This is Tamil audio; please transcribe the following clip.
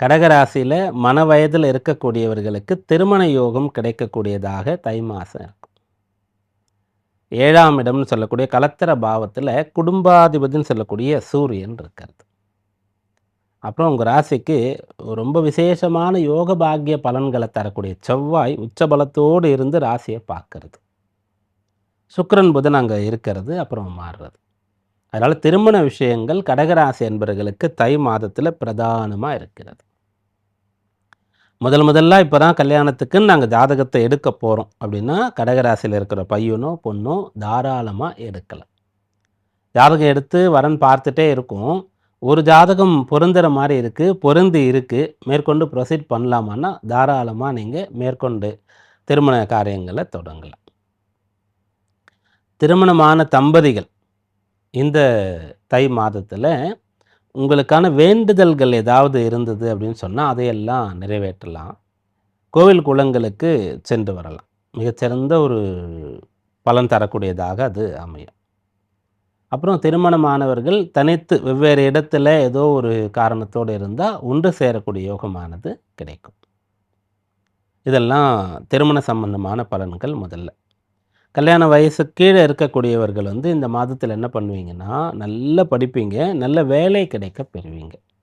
கடகராசியில் மன வயதில் இருக்கக்கூடியவர்களுக்கு திருமண யோகம் கிடைக்கக்கூடியதாக தை மாதம் இருக்கும். 7ஆம் இடம்னு சொல்லக்கூடிய கலத்திர பாவத்தில் குடும்பாதிபதினு சொல்லக்கூடிய சூரியன் இருக்கிறது. அப்புறம் உங்கள் ராசிக்கு ரொம்ப விசேஷமான யோக பாக்கிய பலன்களை தரக்கூடிய செவ்வாய் உச்சபலத்தோடு இருந்து ராசியை பார்க்கறது. சுக்கிரன் புதன் அங்கே இருக்கிறது, அப்புறம் மாறுறது. அதனால் திருமண விஷயங்கள் கடகராசி என்பவர்களுக்கு தை மாதத்தில் பிரதானமாக இருக்கிறது. முதல்ல இப்போ தான் கல்யாணத்துக்குன்னு நாங்கள் ஜாதகத்தை எடுக்க போகிறோம் அப்படின்னா, கடகராசியில் இருக்கிற பையனோ பொண்ணோ தாராளமாக எடுக்கலாம். ஜாதகம் எடுத்து வரன் பார்த்துட்டே இருக்கும். ஒரு ஜாதகம் பொருந்துகிற மாதிரி இருக்குது, பொருந்தி இருக்குது, மேற்கொண்டு ப்ரொசீட் பண்ணலாமான்னா தாராளமாக நீங்கள் மேற்கொண்டு திருமண காரியங்களை தொடங்கலாம். திருமணமான தம்பதிகள் இந்த தை மாதத்தில் உங்களுக்கான வேண்டுதல்கள் ஏதாவது இருந்தது அப்படின்னு சொன்னால் அதையெல்லாம் நிறைவேற்றலாம். கோவில் குளங்களுக்கு சென்று வரலாம். மிகச்சிறந்த ஒரு பலன் தரக்கூடியதாக அது அமையும். அப்புறம் திருமணமானவர்கள் தனித்து வெவ்வேறு இடத்துல ஏதோ ஒரு காரணத்தோடு இருந்தால் ஒன்று சேரக்கூடிய யோகமானது கிடைக்கும். இதெல்லாம் திருமண சம்பந்தமான பலன்கள். முதல்ல கல்யாண வயசு கீழே இருக்கக்கூடியவர்கள் இந்த மாதத்தில் என்ன பண்ணுவீங்கன்னா, நல்லா படிப்பீங்க, நல்ல வேலை கிடைக்க பெறுவீங்க.